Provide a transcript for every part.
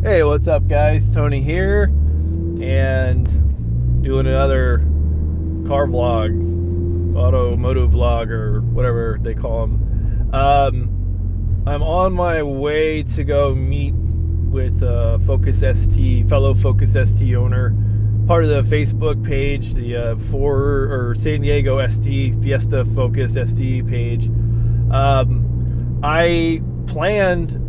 Hey, what's up, guys? Tony here, and doing another car vlog, automotive vlog, or whatever they call them. I'm on my way to go meet with Focus ST, fellow Focus ST owner, part of the Facebook page, the San Diego ST Fiesta Focus ST page. I planned,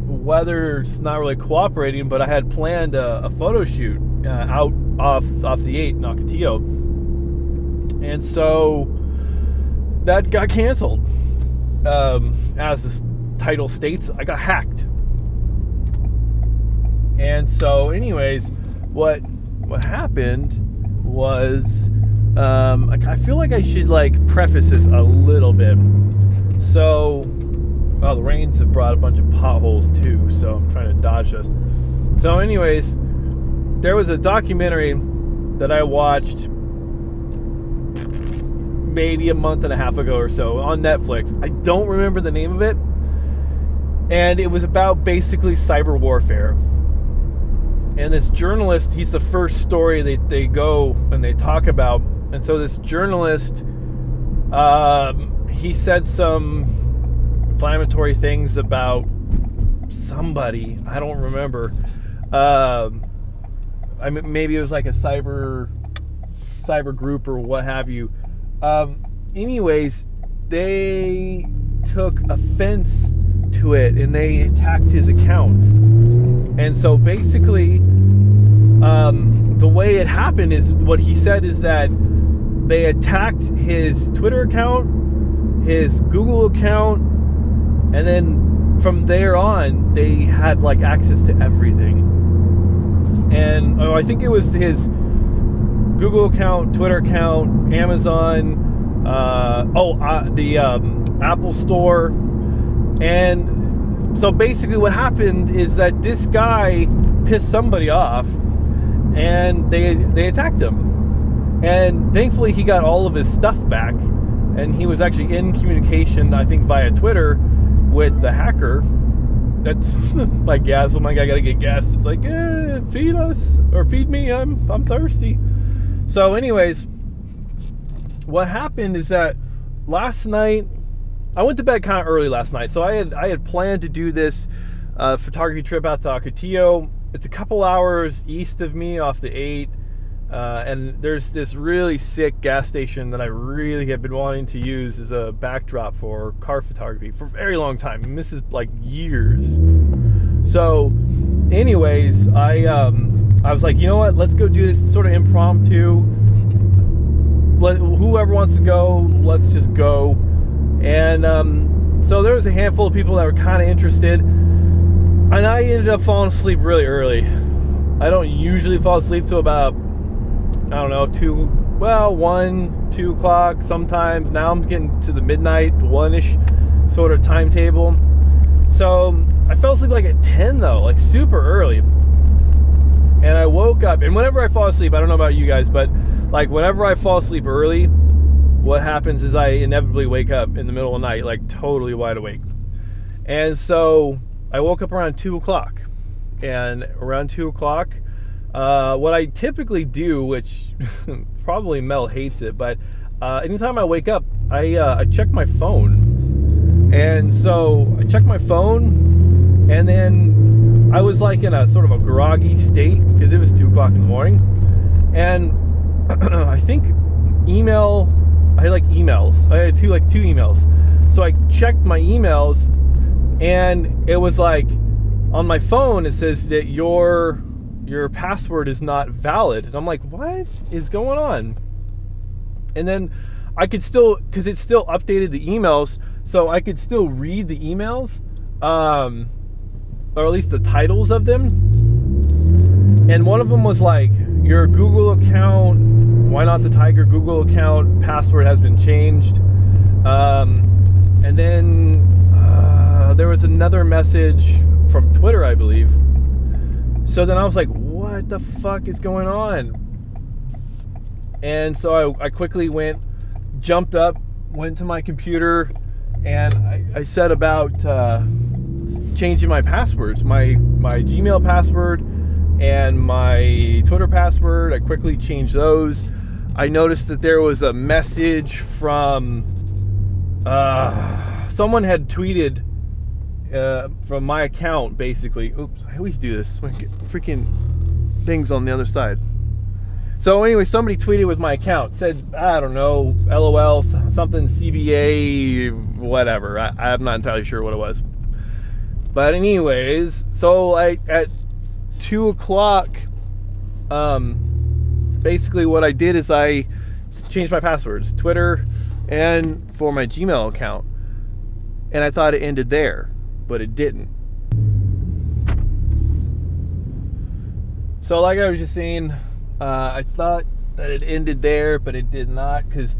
weather's not really cooperating, but I had planned a photo shoot out off the 8 in Ocotillo, and so that got canceled. As the title states, I got hacked. And so anyways, what happened was, I feel like I should preface this a little bit. So the rains have brought a bunch of potholes too, so I'm trying to dodge those. So anyways, there was a documentary that I watched maybe a month and a half ago or so on Netflix. I don't remember the name of it. And it was about basically cyber warfare. And this journalist, he's the first story they go and they talk about. And so this journalist, he said some inflammatory things about somebody. I don't remember. Maybe it was like a cyber group or what have you. Anyways, they took offense to it and they attacked his accounts. And so basically, the way it happened is, what he said is that they attacked his Twitter account, his Google account, and then from there on, they had access to everything. And I think it was his Google account, Twitter account, Amazon, the Apple Store. And so basically what happened is that this guy pissed somebody off and they attacked him. And thankfully he got all of his stuff back, and he was actually in communication, I think via Twitter, with the hacker. That's like gas. Oh my God, I gotta get gas. It's like, feed us or feed me. I'm thirsty. So anyways, what happened is that last night, I went to bed kind of early last night. So I had planned to do this photography trip out to Ocotillo. It's a couple hours east of me off the 8. And there's this really sick gas station that I really have been wanting to use as a backdrop for car photography for a very long time. And this is years. So anyways, I was like, you know what, let's go do this sort of impromptu. Whoever wants to go, let's just go. And so there was a handful of people that were kind of interested, and I ended up falling asleep really early. I don't usually fall asleep till about, I don't know, 1, 2 o'clock sometimes. Now I'm getting to the midnight, 1-ish sort of timetable. So I fell asleep at 10 though, super early. And I woke up, and whenever I fall asleep, I don't know about you guys, but whenever I fall asleep early, what happens is I inevitably wake up in the middle of the night, totally wide awake. And so I woke up around 2 o'clock. And around 2 o'clock, what I typically do, which probably Mel hates it, but anytime I wake up, I check my phone. And so I checked my phone, and then I was in a sort of a groggy state because it was 2 o'clock in the morning. And I think I had emails. I had two emails. So I checked my emails, and it was on my phone, it says that your password is not valid. And I'm like, what is going on? And then I could still, because it still updated the emails, so I could still read the emails, or at least the titles of them. And one of them was your Google account, why not the Tiger Google account, password has been changed. And then there was another message from Twitter, I believe. So then I was like, what the fuck is going on? And so I quickly jumped up, went to my computer, and I set about changing my passwords, my Gmail password and my Twitter password. I quickly changed those. I noticed that there was a message from someone had tweeted from my account, basically. Oops, I always do this. I get freaking things on the other side. So anyway, somebody tweeted with my account, said, I don't know, LOL, something CBA, whatever. I'm not entirely sure what it was. But anyways, so at 2 o'clock, basically what I did is I changed my passwords, Twitter and for my Gmail account. And I thought it ended there, but it didn't. So like I was just saying, I thought that it ended there, but it did not, because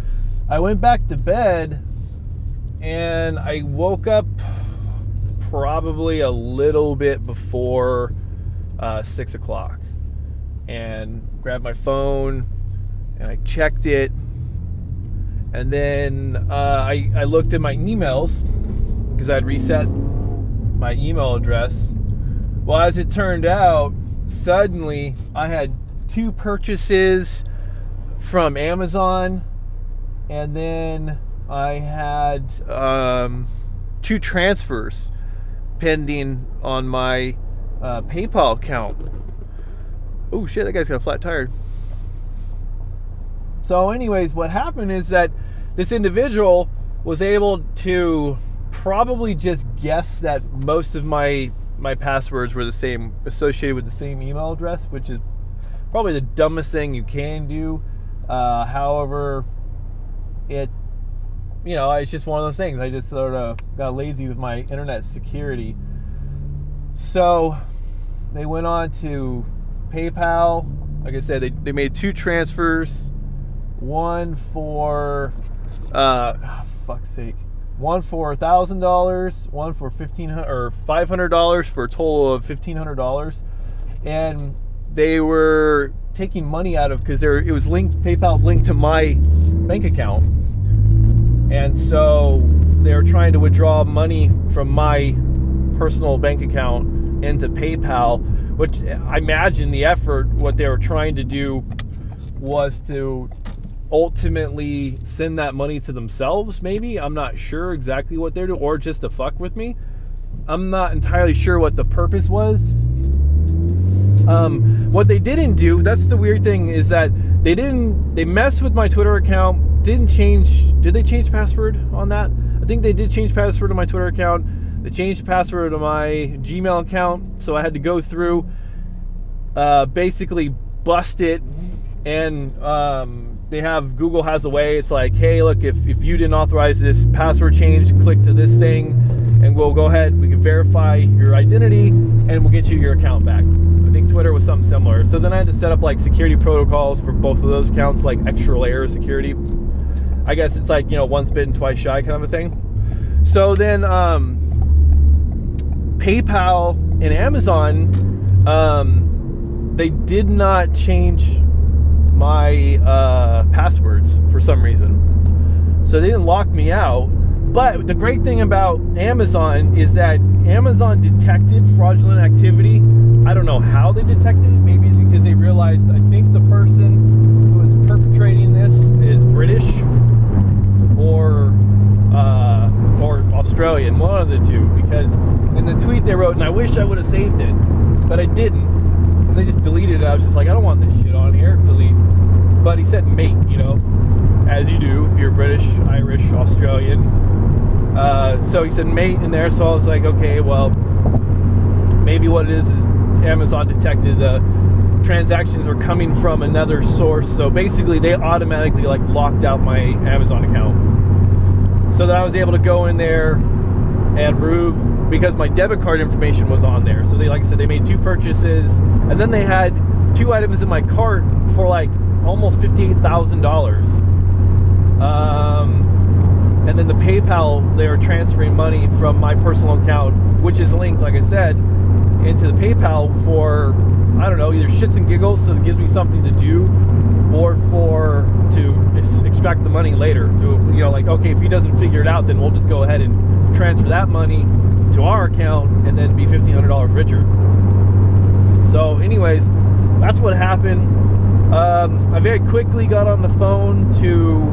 I went back to bed and I woke up probably a little bit before 6 o'clock and grabbed my phone and I checked it, and then I looked at my emails because I'd reset my email address. Well, as it turned out, suddenly I had 2 purchases from Amazon, and then I had 2 transfers pending on my PayPal account. Oh shit, that guy's got a flat tire. So anyways, what happened is that this individual was able to probably just guess that most of my passwords were the same, associated with the same email address, which is probably the dumbest thing you can do. However, it's just one of those things. I just sort of got lazy with my internet security. So they went on to PayPal. Like I said, they made 2 transfers. One for fuck's sake. One for $1,000, one for $500 for a total of $1,500. And they were taking money out of, because it was linked, PayPal's linked to my bank account. And so they were trying to withdraw money from my personal bank account into PayPal, which I imagine the effort, what they were trying to do was to ultimately send that money to themselves, maybe. I'm not sure exactly what they're doing, or just to fuck with me. I'm not entirely sure what the purpose was. What they didn't do, that's the weird thing, is that they messed with my Twitter account, did they change password on that? I think they did change password on my Twitter account. They changed password on my Gmail account, so I had to go through, basically bust it, and Google has a way, it's like, hey, look, if you didn't authorize this password change, click to this thing, and we'll go ahead, we can verify your identity, and we'll get you your account back. I think Twitter was something similar. So then I had to set up like security protocols for both of those accounts, like extra layer of security. I guess it's like, once bitten, twice shy kind of a thing. So then PayPal and Amazon, they did not change my passwords for some reason. So they didn't lock me out. But the great thing about Amazon is that Amazon detected fraudulent activity. I don't know how they detected it. Maybe because they realized, I think the person who is perpetrating this is British or Australian, one of the two. Because in the tweet they wrote, and I wish I would have saved it, but I didn't. Because I just deleted it. I was just like, I don't want this shit on here. Delete. But he said mate, as you do if you're British, Irish, Australian. So he said mate in there, so I was like, okay, well, maybe what it is Amazon detected the transactions are coming from another source. So basically they automatically locked out my Amazon account. So that I was able to go in there and remove, because my debit card information was on there. So they, like I said, they made 2 purchases, and then they had 2 items in my cart for almost $58,000. And then the PayPal, they were transferring money from my personal account, which is linked, like I said, into the PayPal for, I don't know, either shits and giggles, so it gives me something to do, or to extract the money later. Okay, if he doesn't figure it out, then we'll just go ahead and transfer that money to our account and then be $1,500 richer. So anyways, that's what happened. I very quickly got on the phone to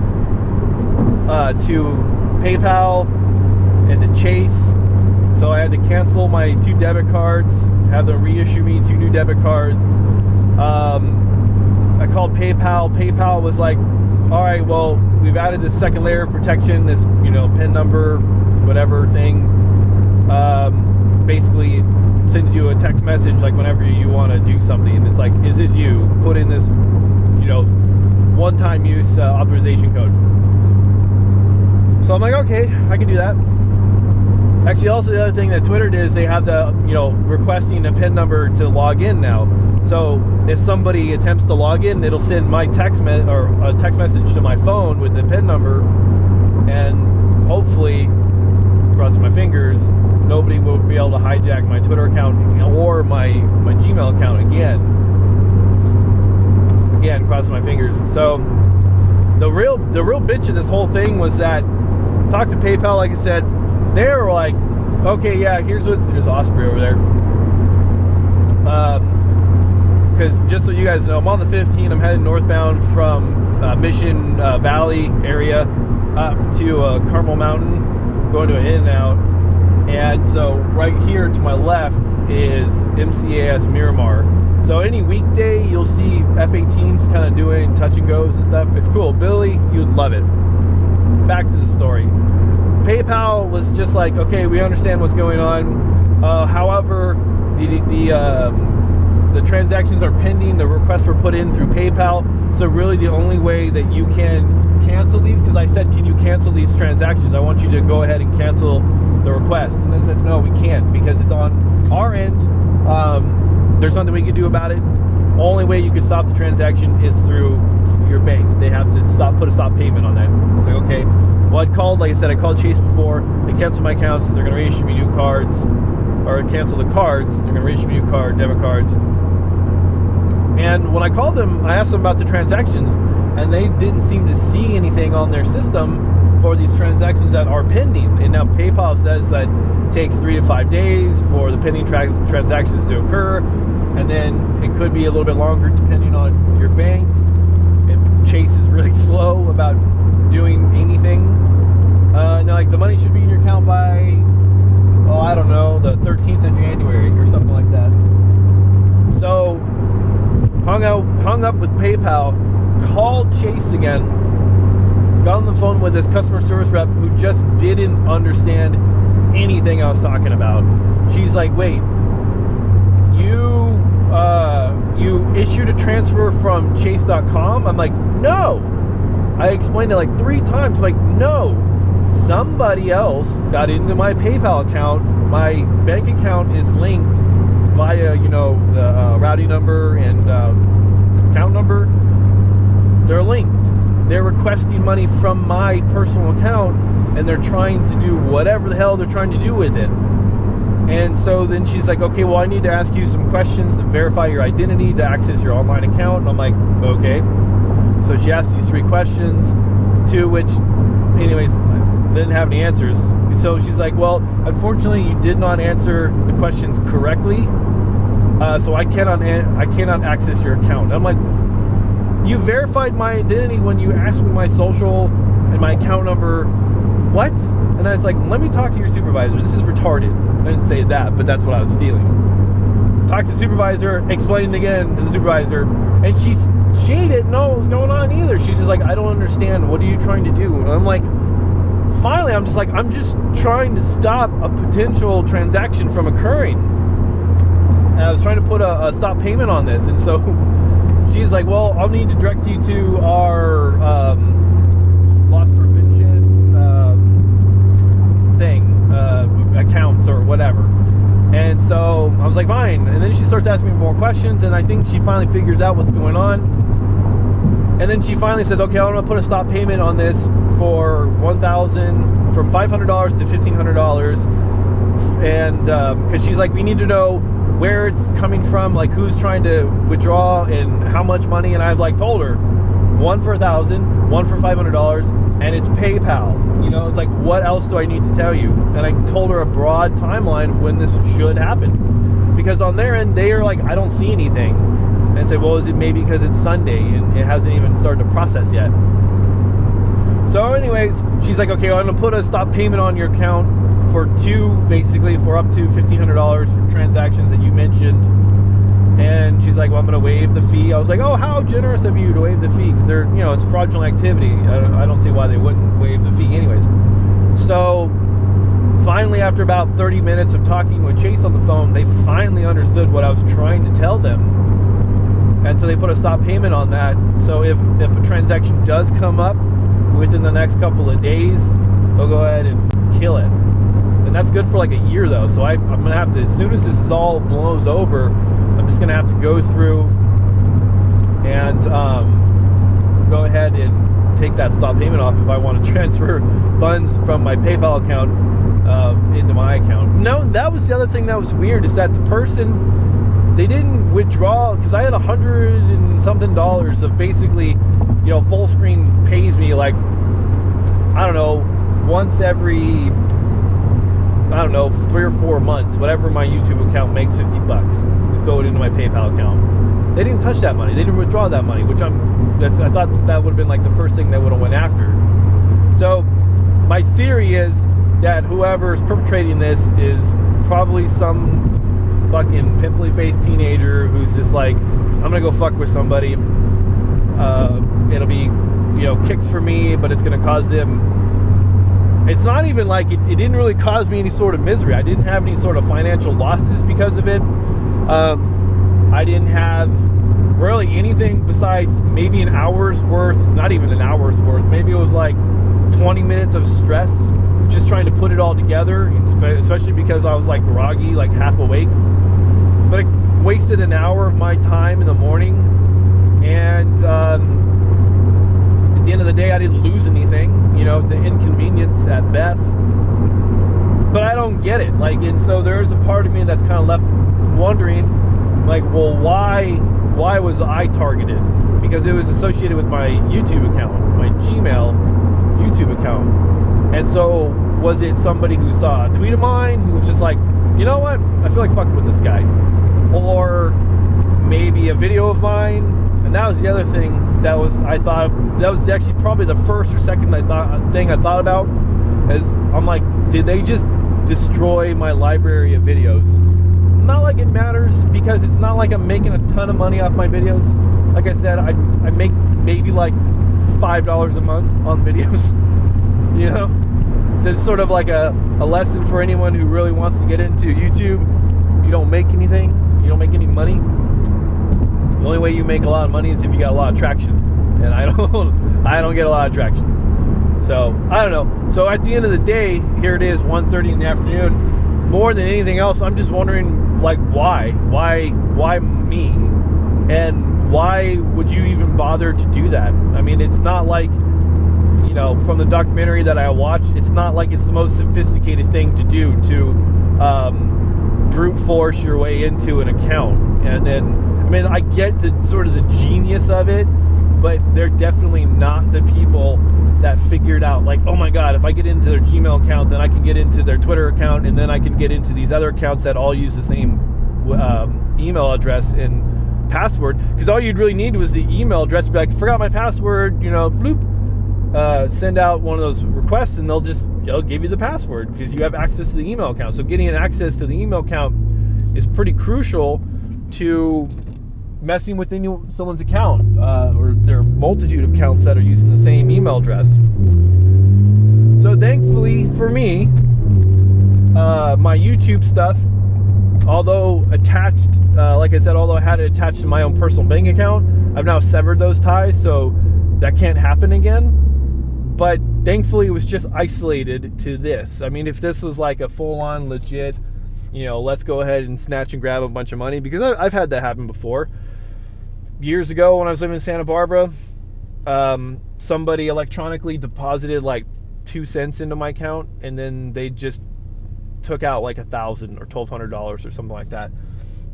PayPal and to Chase. So I had to cancel my 2 debit cards, have them reissue me 2 new debit cards. I called PayPal. PayPal was like, all right, well, we've added this second layer of protection, this, PIN number, whatever thing. Basically sends you a text message like whenever you want to do something. It's like, is this you? Put in this, one-time use authorization code. So I'm like, okay, I can do that. Actually, also the other thing that Twitter did is they have the, requesting a PIN number to log in now. So if somebody attempts to log in, it'll send my text message to my phone with the PIN number, and hopefully, crossing my fingers, nobody will be able to hijack my Twitter account or my Gmail account again. Again, crossing my fingers. So the real bitch of this whole thing was that I talked to PayPal, like I said, they were like, okay, yeah, here's Osprey over there. Because just so you guys know, I'm on the 15. I'm heading northbound from Mission Valley area up to Carmel Mountain, going to an In-N-Out. And so right here to my left is MCAS Miramar. So any weekday, you'll see F-18s kind of doing touch and goes and stuff. It's cool. Billy, you'd love it. Back to the story. PayPal was just like, okay, we understand what's going on. However, the transactions are pending. The requests were put in through PayPal. So really the only way that you can cancel these, because I said, can you cancel these transactions? I want you to go ahead and cancel the request. And they said, no, we can't, because it's on our end. There's nothing we can do about it. Only way you can stop the transaction is through your bank. They have to put a stop payment on that. It's like, okay. Well, I called Chase before. They canceled my accounts. They're going to reissue me new cards, or cancel the cards. They're going to reissue me new debit cards. And when I called them, I asked them about the transactions, and they didn't seem to see anything on their system for these transactions that are pending. And now PayPal says that it takes 3 to 5 days for the pending transactions to occur, and then it could be a little bit longer depending on your bank. And Chase is really slow about doing anything. Now, like, the money should be in your account by, I don't know, the 13th of January or something like that. So hung up with PayPal, called Chase again, got on the phone with this customer service rep who just didn't understand anything I was talking about. She's like, wait, you issued a transfer from chase.com? I'm like, no. I explained it like 3 times. Like, no. Somebody else got into my PayPal account. My bank account is linked via, the routing number and account number. They're linked. They're requesting money from my personal account, and they're trying to do whatever the hell they're trying to do with it. And so then she's like, okay, well, I need to ask you some questions to verify your identity to access your online account. And I'm like, okay. So she asked these 3 questions, to which, anyways, I didn't have any answers. So she's like, well, unfortunately, you did not answer the questions correctly, so I cannot access your account. And I'm like, you verified my identity when you asked me my social and my account number. What? And I was like, let me talk to your supervisor. This is retarded. I didn't say that, but that's what I was feeling. Talked to the supervisor, explained again to the supervisor, and she didn't know what was going on either. She's just like, I don't understand. What are you trying to do? And I'm like, finally, I'm just trying to stop a potential transaction from occurring. And I was trying to put a stop payment on this. And so she's like, well, I'll need to direct you to our loss prevention accounts or whatever. And so I was like, fine. And then she starts asking me more questions, and I think she finally figures out what's going on. And then she finally said, okay, I'm going to put a stop payment on this for $1,000, from $500 to $1,500. And because she's like, we need to know where it's coming from, like who's trying to withdraw and how much money. And I've like told her, one for $1,000, one for $500, and it's PayPal. know, it's like, what else do I need to tell you? And I told her a broad timeline of when this should happen. Because on their end, they are like, I don't see anything. And I said, well, is it maybe because it's Sunday and it hasn't even started to process yet? So anyways, she's like, okay, well, I'm going to put a stop payment on your account for up to $1,500 for transactions that you mentioned. And she's like, well, I'm going to waive the fee. I was like, oh, how generous of you to waive the fee, because they're, you know, it's fraudulent activity. I don't see why they wouldn't waive the fee anyways. So finally, after about 30 minutes of talking with Chase on the phone, they finally understood what I was trying to tell them. And so they put a stop payment on that. So if a transaction does come up within the next couple of days, they'll go ahead and kill it. And that's good for like a year though. So I'm going to have to, as soon as this is all blows over, I'm just going to have to go through and go ahead and take that stop payment off if I want to transfer funds from my PayPal account into my account. No, that was the other thing that was weird, is that the person, they didn't withdraw, because I had $100 and something of basically, you know, full screen pays me like, I don't know, once every, I don't know, 3 or 4 months, whatever my YouTube account makes, $50. They throw it into my PayPal account. They didn't touch that money. They didn't withdraw that money, which I thought that would have been like the first thing they would have went after. So my theory is that whoever's perpetrating this is probably some fucking pimply-faced teenager who's just like, I'm gonna go fuck with somebody. It'll be, you know, kicks for me, but it's gonna cause them. It's not even like it didn't really cause me any sort of misery. I didn't have any sort of financial losses because of it. I didn't have really anything besides maybe an hour's worth, not even an hour's worth. Maybe it was like 20 minutes of stress just trying to put it all together, especially because I was like groggy, like half awake. But it wasted an hour of my time in the morning, and at the end of the day, I didn't lose anything. You know, it's an inconvenience at best. But I don't get it. Like, and so there's a part of me that's kind of left wondering, like, well, why was I targeted? Because it was associated with my YouTube account, my Gmail YouTube account. And so was it somebody who saw a tweet of mine who was just like, you know what, I feel like fucking with this guy? Or maybe a video of mine. And that was the other thing that was, I thought, that was actually probably the first or second thing I thought about, is I'm like, did they just destroy my library of videos? Not like it matters, because it's not like I'm making a ton of money off my videos. Like I said, I make maybe like $5 a month on videos, you know? So it's sort of like a lesson for anyone who really wants to get into YouTube. You don't make anything, you don't make any money. The only way you make a lot of money is if you got a lot of traction, and I don't get a lot of traction. So I don't know. So at the end of the day, here it is, 1:30 in the afternoon. More than anything else, I'm just wondering, like, why me, and why would you even bother to do that? I mean, it's not like, you know, from the documentary that I watched, it's not like it's the most sophisticated thing to do to brute force your way into an account. And then, I mean, I get the sort of the genius of it, but they're definitely not the people that figured out, like, oh my god, if I get into their Gmail account, then I can get into their Twitter account, and then I can get into these other accounts that all use the same email address and password. Because all you'd really need was the email address. Be like, forgot my password, you know, floop. Send out one of those requests, and they'll give you the password because you have access to the email account. So getting an access to the email account is pretty crucial to messing with someone's account, or there are a multitude of accounts that are using the same email address. So thankfully for me, my YouTube stuff, although attached, like I said, although I had it attached to my own personal bank account, I've now severed those ties, so that can't happen again. But thankfully it was just isolated to this. I mean, if this was like a full-on legit, you know, let's go ahead and snatch and grab a bunch of money, because I've had that happen before. Years ago when I was living in Santa Barbara, somebody electronically deposited like 2 cents into my account, and then they just took out like $1,000 or $1,200 or something like that.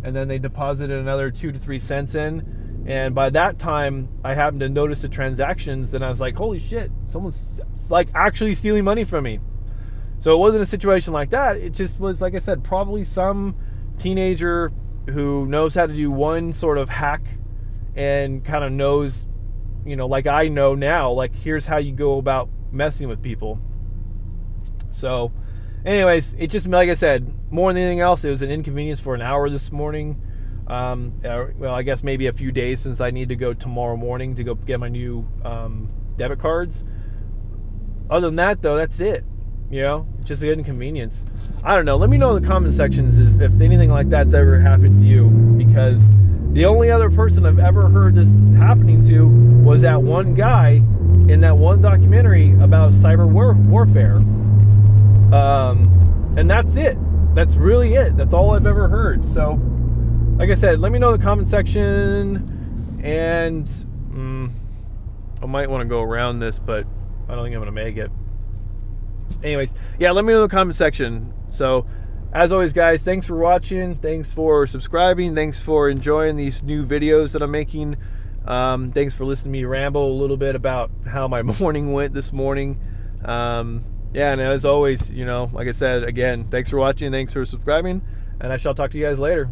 And then they deposited another 2 to 3 cents in, And by that time, I happened to notice the transactions, and I was like, holy shit, someone's like actually stealing money from me. So it wasn't a situation like that. It just was, like I said, probably some teenager who knows how to do one sort of hack and kind of knows, you know, like I know now, like here's how you go about messing with people. So anyways, it just, like I said, more than anything else, it was an inconvenience for an hour this morning. Well, I guess maybe a few days, since I need to go tomorrow morning to go get my new debit cards. Other than that, though, that's it. You know, just an inconvenience. I don't know. Let me know in the comment sections if anything like that's ever happened to you, because the only other person I've ever heard this happening to was that one guy in that one documentary about cyber warfare. And that's it. That's really it. That's all I've ever heard. So, like I said, let me know in the comment section, and I might want to go around this, but I don't think I'm going to make it. Anyways, yeah, let me know in the comment section. So, as always, guys, thanks for watching. Thanks for subscribing. Thanks for enjoying these new videos that I'm making. Thanks for listening to me ramble a little bit about how my morning went this morning. Yeah, and as always, you know, like I said, again, thanks for watching. Thanks for subscribing, and I shall talk to you guys later.